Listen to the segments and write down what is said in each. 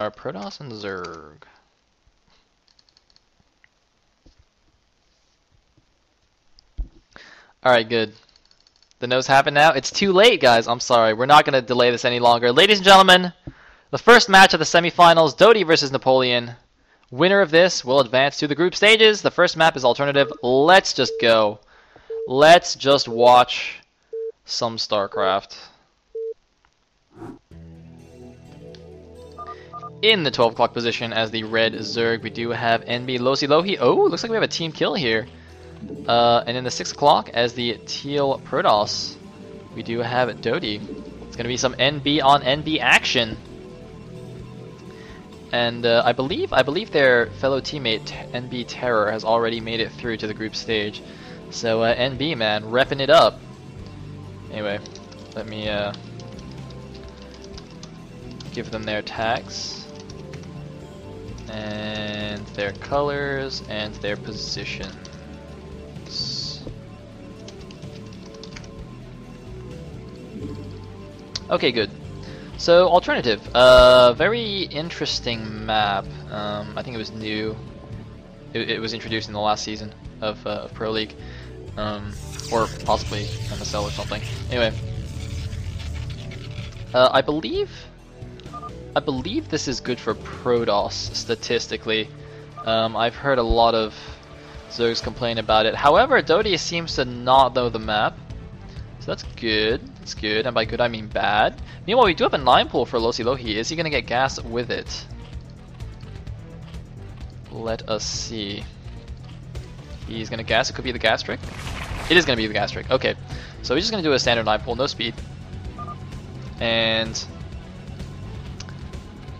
Are Protoss and Zerg. Alright, good. The no's happen now. It's too late, guys. I'm sorry. We're not going to delay this any longer. Ladies and gentlemen, the first match of the semifinals, dOTY versus Napoleon. Winner of this will advance to the group stages. The first map is alternative. Let's just go. Let's just watch some StarCraft. In the 12 o'clock position as the red Zerg, we do have NB Lossilohi. Oh, looks like we have a team kill here. And in the 6 o'clock as the teal Protoss, we do have dOTY. It's going to be some NB on NB action. And I believe their fellow teammate NB Terror has already made it through to the group stage. So NB, man, repping it up. Anyway, let me give them their tags and their colors and their positions. Okay, good. So alternative, very interesting map. I think it was new. It was introduced in the last season of Pro League, or possibly MSL or something. Anyway, I believe this is good for Protoss statistically. I've heard a lot of Zergs complain about it. However, dOTY seems to not know the map, so that's good. That's good, and by good I mean bad. Meanwhile, we do have a 9 pool for Lossilohi. Is he going to get gas with it? Let us see. He's going to gas. It could be the gas trick. It is going to be the gas trick. Okay, so he's just going to do a standard 9 pool, no speed. And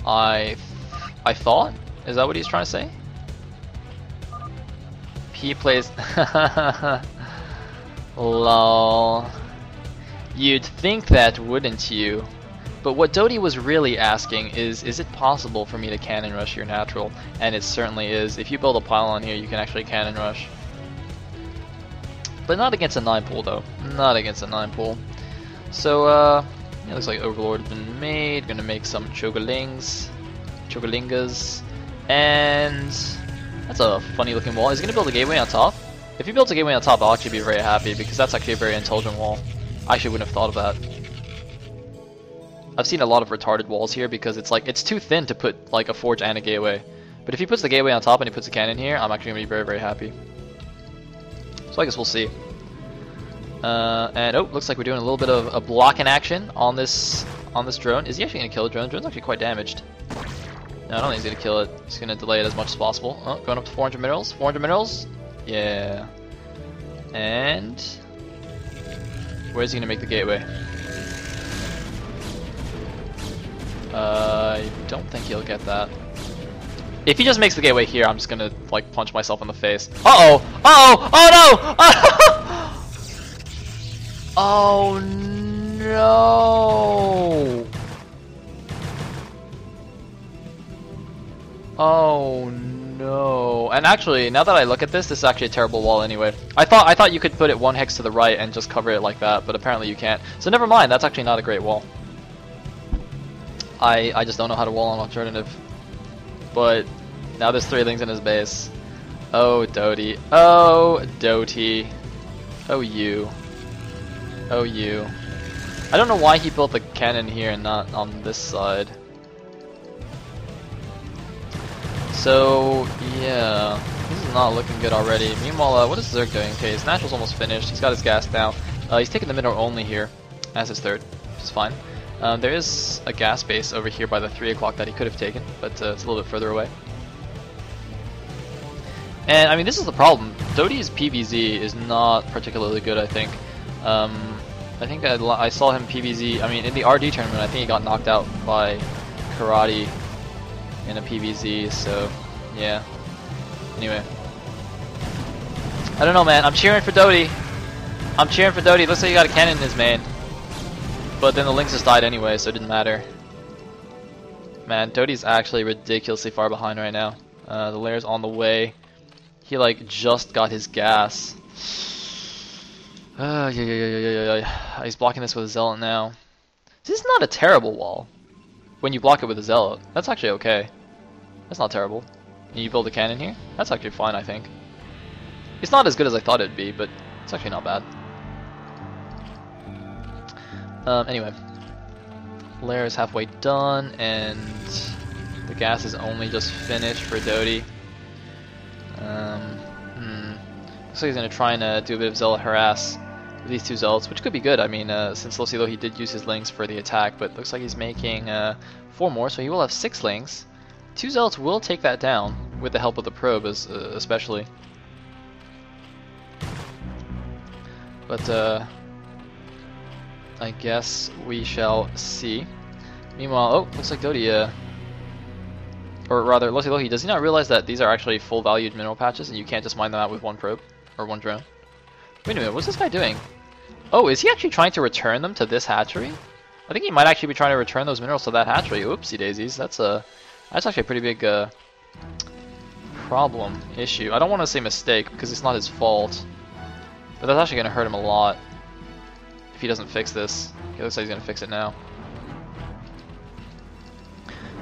I thought, is that what he's trying to say? He plays. Lol. You'd think that, wouldn't you? But what dOTY was really asking is it possible for me to cannon rush your natural? And it certainly is. If you build a pylon here, you can actually cannon rush. But not against a 9 pool, though. Not against a 9 pool. So, it looks like Overlord has been made. Gonna make some Chogalingas. And that's a funny looking wall. Is he gonna build a gateway on top? If he builds a gateway on top, I'll actually be very happy, because that's actually a very intelligent wall. I actually wouldn't have thought of that. I've seen a lot of retarded walls here because it's too thin to put like a forge and a gateway. But if he puts the gateway on top and he puts a cannon here, I'm actually gonna be very, very happy. So I guess we'll see. And oh, looks like we're doing a little bit of a block in action on this drone. Is he actually gonna kill the drone? The drone's actually quite damaged. No, I don't think he's gonna kill it. He's gonna delay it as much as possible. Oh, going up to 400 minerals. 400 minerals. Yeah. And where's he gonna make the gateway? I don't think he'll get that. If he just makes the gateway here, I'm just gonna like punch myself in the face. Uh-oh! Uh-oh! Oh no! Oh no! Oh no! And actually, now that I look at this, this is actually a terrible wall anyway. I thought you could put it 1 hex to the right and just cover it like that, but apparently you can't. So never mind. That's actually not a great wall. I just don't know how to wall on alternative. But now there's 3 things in his base. Oh dOTY. Oh dOTY. Oh you. Oh you. I don't know why he built the cannon here and not on this side. So yeah, this is not looking good already. Meanwhile, what is Zerg doing? Okay, his natural's almost finished. He's got his gas now. He's taking the middle only here as his third, which is fine. There is a gas base over here by the 3 o'clock that he could have taken, but it's a little bit further away. And I mean, this is the problem. dOTY's PVZ is not particularly good, I think. I think I saw him PVZ. I mean, in the RD tournament, I think he got knocked out by Karate in a PVZ. So, yeah. Anyway, I don't know, man. I'm cheering for dOTY. I'm cheering for dOTY. Looks like he got a cannon in his main. But then the Lynx just died anyway, so it didn't matter. Man, dOTY's actually ridiculously far behind right now. The layer's on the way. He like just got his gas. Yeah. He's blocking this with a Zealot now. This is not a terrible wall. when you block it with a Zealot. That's actually okay. That's not terrible. And you build a cannon here? That's actually fine, I think. It's not as good as I thought it'd be, but it's actually not bad. Anyway. Lair is halfway done, and the gas is only just finished for dOTY. Looks like he's going to try and do a bit of Zealot harass with these two Zealots, which could be good. I mean, since Lossilohi did use his Lings for the attack, but looks like he's making 4 more, so he will have 6 Lings. 2 Zealots will take that down, with the help of the probe especially. But I guess we shall see. Meanwhile, oh, looks like dOTY, or rather, Lossilohi, does he not realize that these are actually full valued mineral patches and you can't just mine them out with one probe? Or one drone? Wait a minute, what's this guy doing? Oh, is he actually trying to return them to this hatchery? I think he might actually be trying to return those minerals to that hatchery. Oopsie daisies, that's actually a pretty big problem, issue. I don't want to say mistake because it's not his fault, but that's actually going to hurt him a lot if he doesn't fix this. He looks like he's going to fix it now.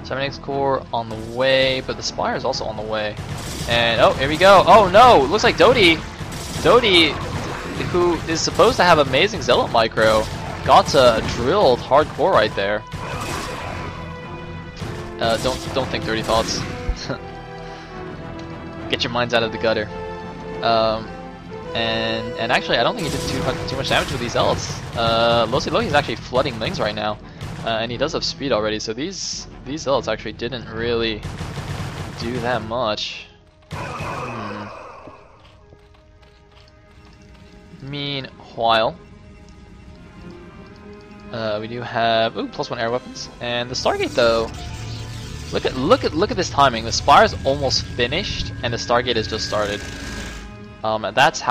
7X core on the way, but the Spire is also on the way. And oh, here we go. Oh no, looks like dOTY, who is supposed to have amazing Zealot micro, got drilled hardcore right there. Don't think dirty thoughts. Get your minds out of the gutter. And actually, I don't think he did too much damage with these Zealots. Lossilohi is actually flooding Lings right now, and he does have speed already. So these Zealots actually didn't really do that much. Meanwhile, we do have +1 air weapons, and the Stargate though. Look at this timing. The Spire is almost finished, and the Stargate has just started. That's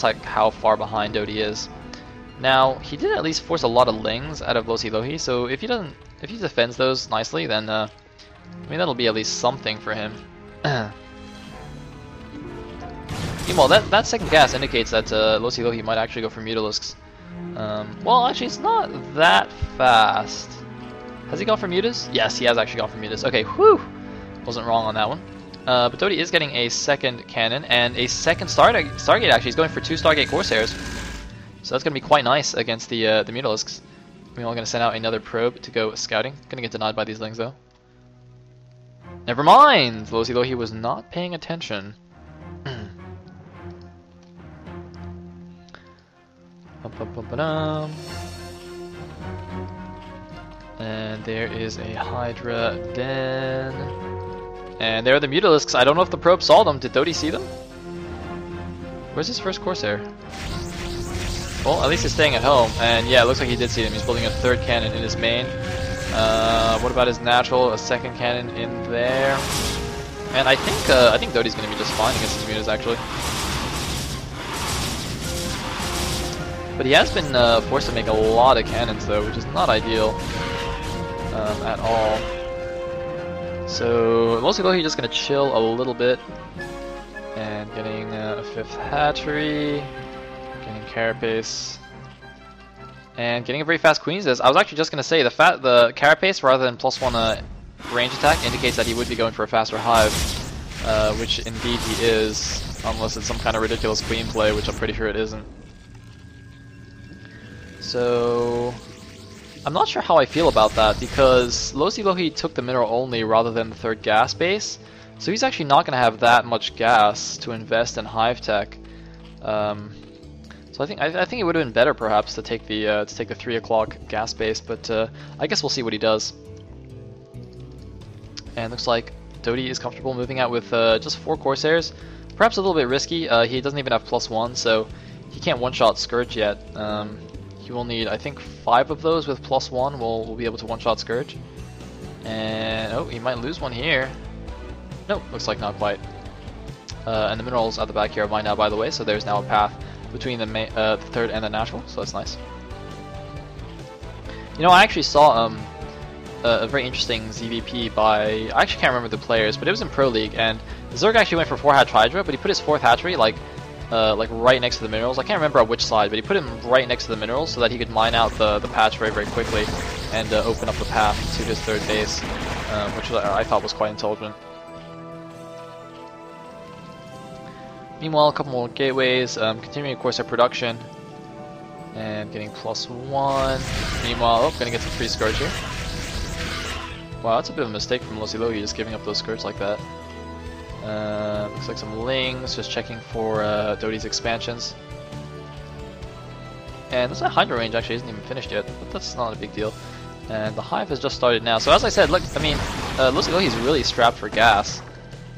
like how far behind dOTY is. Now he did at least force a lot of Lings out of Lossilohi, so if he defends those nicely, then I mean that'll be at least something for him. Meanwhile, that second gas indicates that Lossilohi might actually go for Mutalisks. Well, actually, it's not that fast. Has he gone for Mutas? Yes, he has actually gone for Mutas. Okay, whew! Wasn't wrong on that one. But dOTY is getting a second cannon and a second Stargate. Actually, he's going for 2 Stargate Corsairs, so that's going to be quite nice against the Mutalisks. We're going to send out another probe to go scouting. Going to get denied by these Lings though. Never mind. Lossilohi was not paying attention. And there is a Hydra den. And there are the Mutalisks. I don't know if the probe saw them. Did dOTY see them? Where's his first Corsair? Well, at least he's staying at home. And yeah, it looks like he did see them. He's building a 3rd cannon in his main. What about his natural? A 2nd cannon in there. And I think dOTY's going to be just fine against his Mutas actually. But he has been forced to make a lot of cannons though, which is not ideal at all. So Lossilohi just gonna chill a little bit, and getting a 5th hatchery, getting Carapace, and getting a very fast Queen's Nest. I was actually just gonna say the Carapace rather than +1 range attack indicates that he would be going for a faster hive, which indeed he is, unless it's some kind of ridiculous queen play, which I'm pretty sure it isn't. So I'm not sure how I feel about that, because Lossilohi took the mineral only rather than the 3rd gas base, so he's actually not going to have that much gas to invest in hive tech. So I think it would have been better perhaps to take the 3 o'clock gas base, but I guess we'll see what he does. And looks like dOTY is comfortable moving out with just 4 Corsairs, perhaps a little bit risky. He doesn't even have +1, so he can't one-shot Scourge yet. He will need, I think, 5 of those with +1 will be able to one-shot Scourge. And, oh, he might lose one here. Nope, looks like not quite. And the minerals at the back here are mine now, by the way, so there's now a path between the 3rd and the natural, so that's nice. You know, I actually saw a very interesting ZVP by, I actually can't remember the players, but it was in Pro League, and Zerg actually went for 4-hatch Hydra, but he put his 4th hatchery, like right next to the minerals. I can't remember on which side, but he put him right next to the minerals so that he could mine out the patch very, very quickly. and open up the path to his third base, which I thought was quite intelligent. Meanwhile, a couple more gateways, continuing of course our production, and getting +1. Meanwhile, oh, gonna get some free skirts here. Wow, that's a bit of a mistake from Lossilohi, just giving up those skirts like that. Looks like some lings, just checking for dOTY's expansions. And this Hydro range actually isn't even finished yet, but that's not a big deal. And the hive has just started now. So as I said, look, I mean, Lossilohi's really strapped for gas.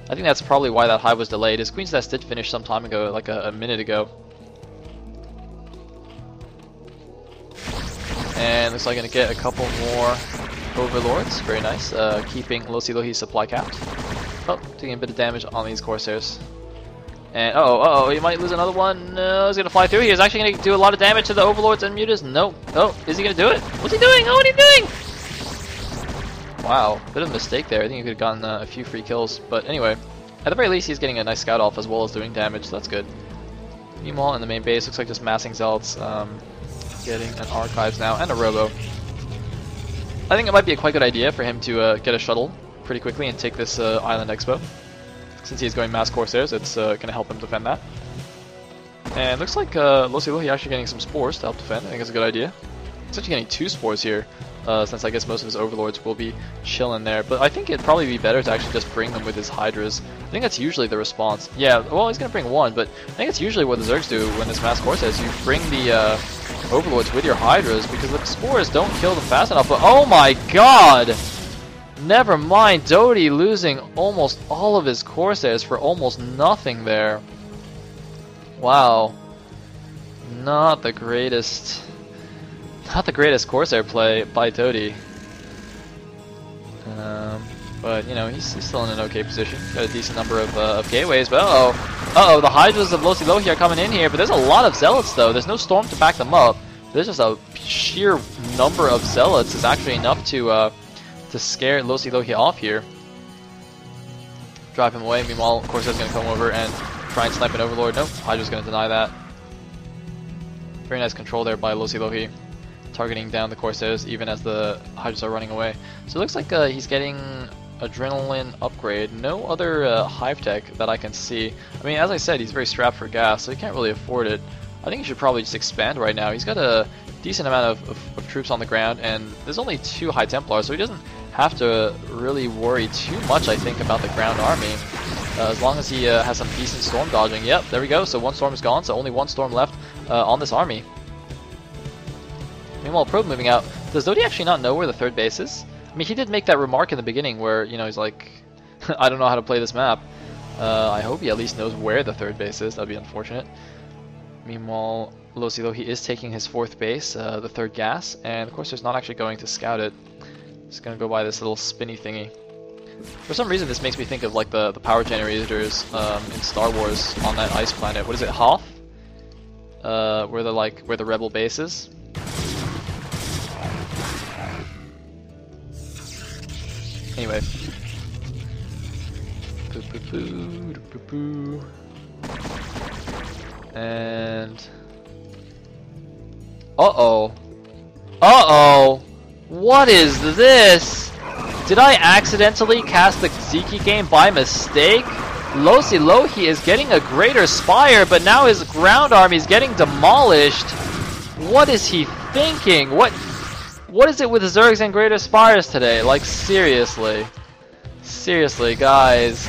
I think that's probably why that hive was delayed. His Queen's Nest did finish some time ago, like a minute ago. And looks like I'm gonna get a couple more Overlords. Very nice. Keeping Lossilohi's supply capped. Oh, taking a bit of damage on these Corsairs. And oh, he might lose another one. No, he's gonna fly through. He is actually gonna do a lot of damage to the Overlords and Mutas. No. Oh, is he gonna do it? What's he doing? Oh, what are you doing? Wow, bit of a mistake there. I think he could have gotten a few free kills. But anyway, at the very least, he's getting a nice scout off as well as doing damage. So that's good. Meanwhile, in the main base, looks like just massing Zealots, getting an Archives now and a Robo. I think it might be a quite good idea for him to get a shuttle pretty quickly and take this Island Expo. Since he's going mass Corsairs, it's going to help him defend that. And looks like Lossilohi actually getting some spores to help defend. I think it's a good idea. He's actually getting 2 spores here, since I guess most of his Overlords will be chilling there. But I think it'd probably be better to actually just bring them with his Hydras. I think that's usually the response. Yeah, well, he's going to bring 1, but I think it's usually what the Zergs do when it's mass Corsairs. You bring the Overlords with your Hydras, because the spores don't kill them fast enough. But oh my god! Never mind, dOTY losing almost all of his Corsairs for almost nothing there. Wow. Not the greatest Corsair play by dOTY. But, you know, he's still in an okay position. Got a decent number of gateways, but uh-oh, the Hydras of Lossilohi are coming in here, but there's a lot of Zealots, though. There's no Storm to back them up. There's just a sheer number of Zealots is actually enough to scare Lossilohi off here. Drive him away. Meanwhile, Corsair's going to come over and try and snipe an Overlord. Nope, Hydra's going to deny that. Very nice control there by Lossilohi, targeting down the Corsairs even as the Hydras are running away. So it looks like he's getting Adrenaline upgrade. No other Hive Tech that I can see. I mean, as I said, he's very strapped for gas, so he can't really afford it. I think he should probably just expand right now. He's got a decent amount of troops on the ground, and there's only 2 High Templars, so he doesn't have to really worry too much, I think, about the ground army. As long as he has some decent storm dodging. Yep, there we go. So 1 storm is gone, so only 1 storm left on this army. Meanwhile, Probe moving out. Does dOTY actually not know where the 3rd base is? I mean, he did make that remark in the beginning where, you know, he's like, I don't know how to play this map. I hope he at least knows where the 3rd base is. That'd be unfortunate. Meanwhile, Lossilohi is taking his 4th base, the 3rd gas, and of course, there's not actually going to scout it. Just gonna go by this little spinny thingy. For some reason, this makes me think of like the power generators in Star Wars on that ice planet. What is it, Hoth? Where the rebel base is. Anyway. And uh-oh, what is this? Did I accidentally cast the Ziki game by mistake? Lossilohi is getting a greater spire, but now his ground army is getting demolished. What is he thinking? What is it with Zergs and greater spires today? Like, seriously. Seriously, guys.